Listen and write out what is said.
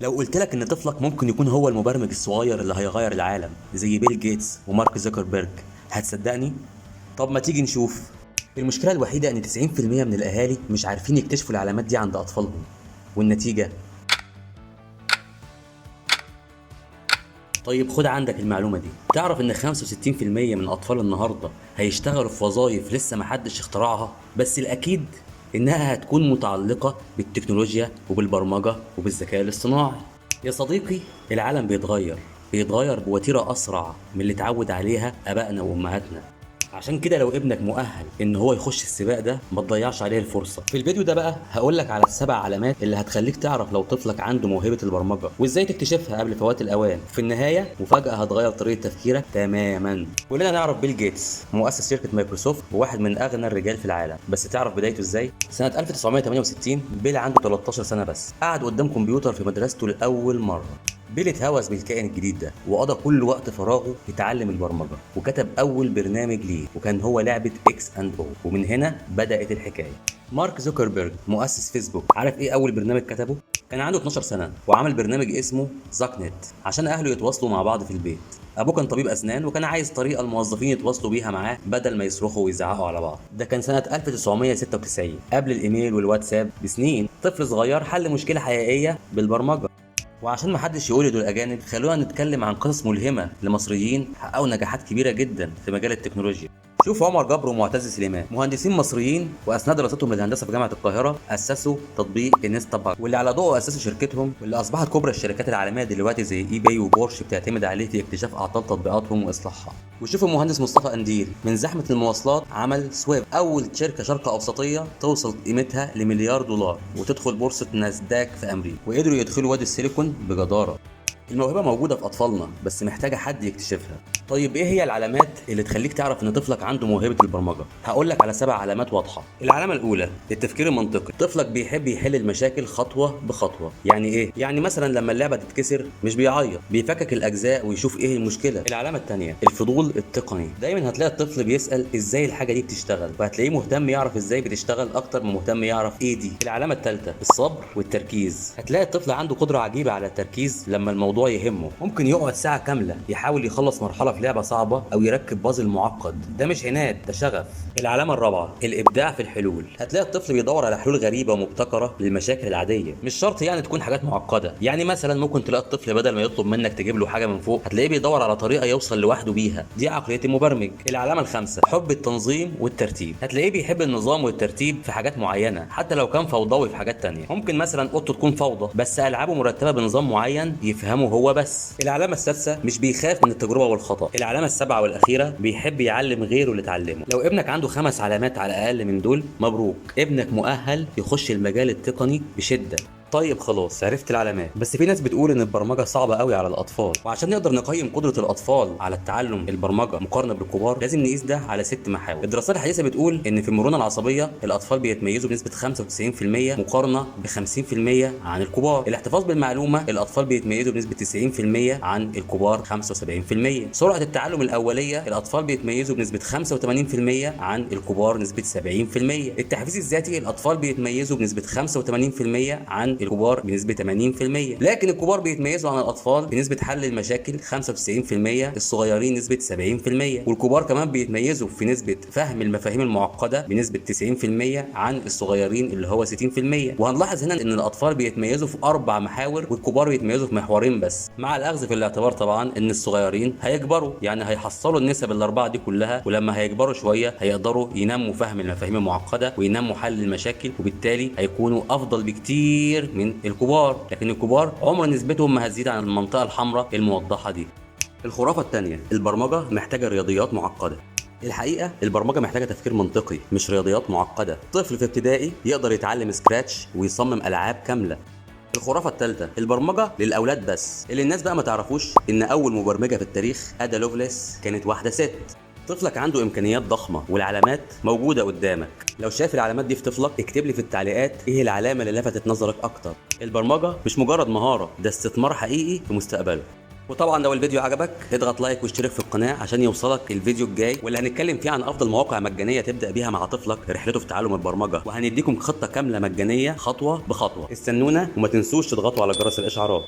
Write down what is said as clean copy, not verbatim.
لو قلت لك ان طفلك ممكن يكون هو المبرمج الصغير اللي هيغير العالم زي بيل جيتس ومارك زوكربيرج، هتصدقني؟ طب ما تيجي نشوف. المشكلة الوحيدة ان 90% من الاهالي مش عارفين يكتشفوا العلامات دي عند اطفالهم، والنتيجة. طيب خد عندك المعلومة دي، تعرف ان 65% من اطفال النهاردة هيشتغلوا في وظائف لسه محدش اخترعها، بس الاكيد انها هتكون متعلقة بالتكنولوجيا وبالبرمجة وبالذكاء الاصطناعي. يا صديقي، العالم بيتغير بوتيرة اسرع من اللي اتعود عليها ابائنا وامهاتنا. عشان كده لو ابنك مؤهل ان هو يخش السباق ده، ما تضيعش عليه الفرصه. في الفيديو ده بقى هقول لك على ال7 علامات اللي هتخليك تعرف لو طفلك عنده موهبه البرمجه، وازاي تكتشفها قبل فوات الاوان. في النهايه مفاجاه هتغير طريقه تفكيرك تماما. كلنا نعرف بيل جيتس، مؤسس شركه مايكروسوفت وواحد من اغنى الرجال في العالم، بس تعرف بدايته ازاي؟ سنه 1968 بيل عنده 13 سنه بس، قعد قدام كمبيوتر في مدرسته لاول مره. بيل اتهوس بالكائن الجديد ده وقضى كل وقت فراغه يتعلم البرمجه، وكتب اول برنامج ليه وكان هو لعبه اكس اند او، ومن هنا بدات الحكايه. مارك زوكربيرج، مؤسس فيسبوك، عارف ايه اول برنامج كتبه؟ كان عنده 12 سنه وعمل برنامج اسمه زاك نت عشان اهله يتواصلوا مع بعض في البيت. ابوه كان طبيب اسنان وكان عايز طريقه الموظفين يتواصلوا بيها معاه بدل ما يصرخوا ويزعقوا على بعض. ده كان سنه 1996 قبل الايميل والواتساب بسنين. طفل صغير حل مشكله حقيقيه بالبرمجه. وعشان محدش يقول دول اجانب، خلونا نتكلم عن قصص ملهمه لمصريين حققوا نجاحات كبيره جدا في مجال التكنولوجيا. شوف عمر جبر ومعتز سليمان، مهندسين مصريين واثناء دراستهم للهندسه في جامعه القاهره اسسوا تطبيق انستا باج، واللي على ضوءه اسسوا شركتهم، واللي اصبحت كبرى الشركات العالميه دلوقتي زي اي باي وبورش بتعتمد عليه في اكتشاف اعطال تطبيقاتهم واصلاحها. وشوف المهندس مصطفى قنديل، من زحمه المواصلات عمل سويب، اول شركه شرق اوسطيه توصل قيمتها لمليار دولار وتدخل بورصه ناسداك في امريكا، وقدروا يدخلوا وادي السيليكون بجداره. الموهبة موجودة في أطفالنا بس محتاجة حد يكتشفها. طيب إيه هي العلامات اللي تخليك تعرف إن طفلك عنده موهبة البرمجة؟ هقول لك على 7 علامات واضحة. العلامة الأولى، التفكير المنطقي. طفلك بيحب يحل المشاكل خطوة بخطوة. يعني إيه؟ يعني مثلا لما اللعبة تتكسر مش بيعيط، بيفكك الأجزاء ويشوف إيه المشكلة. العلامة الثانية، الفضول التقني. دايما هتلاقي الطفل بيسأل إزاي الحاجة دي بتشتغل، وهتلاقيه مهتم يعرف إزاي بتشتغل أكتر من مهتم يعرف إيه دي. العلامة الثالثة، الصبر والتركيز. هتلاقي الطفل عنده قدرة عجيبة على التركيز لما الموضوع يهمه، ممكن يقعد ساعة كاملة يحاول يخلص مرحلة في لعبة صعبة أو يركب بازل معقد. ده مش عناد، ده شغف. العلامة الرابعة، الإبداع في الحلول. هتلاقي الطفل بيدور على حلول غريبة ومبتكرة للمشاكل العادية، مش شرط يعني تكون حاجات معقدة. يعني مثلا ممكن تلاقي الطفل بدل ما يطلب منك تجيب له حاجة من فوق، هتلاقيه بيدور على طريقة يوصل لوحده بيها. دي عقلية المبرمج. العلامة الخامسة، حب التنظيم والترتيب. هتلاقيه بيحب النظام والترتيب في حاجات معينة حتى لو كان فوضوي في حاجات تانية. ممكن مثلا اوضته تكون فوضى بس ألعابه مرتبة بنظام معين يفهمه هو بس. العلامة السادسة، مش بيخاف من التجربة والخطأ. العلامة السابعة والأخيرة، بيحب يعلم غيره اللي اتعلمه. لو ابنك عنده 5 علامات على الأقل من دول، مبروك، ابنك مؤهل يخش المجال التقني بشدة. طيب خلاص، عرفت العلامات، بس في ناس بتقول ان البرمجه صعبه قوي على الاطفال، وعشان نقدر نقيم قدره الاطفال على التعلم البرمجه مقارنه بالكبار لازم نقيس ده على 6 محاور. الدراسات الحديثه بتقول ان في المرونه العصبيه الاطفال بيتميزوا بنسبه 95% مقارنه ب 50% عن الكبار. الاحتفاظ بالمعلومه الاطفال بيتميزوا بنسبه 90% عن الكبار 75%. سرعه التعلم الاوليه الاطفال بيتميزوا بنسبه 85% عن الكبار نسبه 70%. التحفيز الذاتي الاطفال بيتميزوا بنسبه 85% عن الكبار بنسبة 80%. لكن الكبار بيتميزوا عن الأطفال بنسبة حل المشاكل 95%، الصغيرين نسبة 70%، والكبار كمان بيتميزوا في نسبة فهم المفاهيم المعقدة بنسبة 90% عن الصغيرين اللي هو 60%. وهنلاحظ هنا إن الأطفال بيتميزوا في 4 محاور والكبار بيتميزوا في محورين بس، مع الأخذ في الاعتبار طبعا إن الصغيرين هيكبروا، يعني هيحصلوا النسب الأربعة دي كلها، ولما هيكبروا شوية هيقدروا ينموا فهم المفاهيم المعقدة وينموا حل المشاكل، وبالتالي هيكونوا أفضل بكتير من الكبار. لكن الكبار عمر نسبتهم ما هتزيد عن المنطقة الحمراء الموضحة دي. الخرافة الثانية، البرمجة محتاجة رياضيات معقدة. الحقيقة البرمجة محتاجة تفكير منطقي مش رياضيات معقدة. طفل في ابتدائي يقدر يتعلم سكراتش ويصمم ألعاب كاملة. الخرافة الثالثة، البرمجة للأولاد بس. اللي الناس بقى ما تعرفوش إن أول مبرمجة في التاريخ أدا لوفليس كانت واحدة ست. طفلك عنده امكانيات ضخمه والعلامات موجوده قدامك. لو شايف العلامات دي في طفلك، اكتب لي في التعليقات ايه العلامه اللي لفتت نظرك اكتر. البرمجه مش مجرد مهاره، ده استثمار حقيقي في مستقبله. وطبعا لو الفيديو عجبك اضغط لايك واشترك في القناه عشان يوصلك الفيديو الجاي، واللي هنتكلم فيه عن افضل مواقع مجانيه تبدا بيها مع طفلك رحلته في تعلم البرمجه، وهنديكم خطه كامله مجانيه خطوه بخطوه. استنونا وما تنسوش تضغطوا على جرس الاشعارات.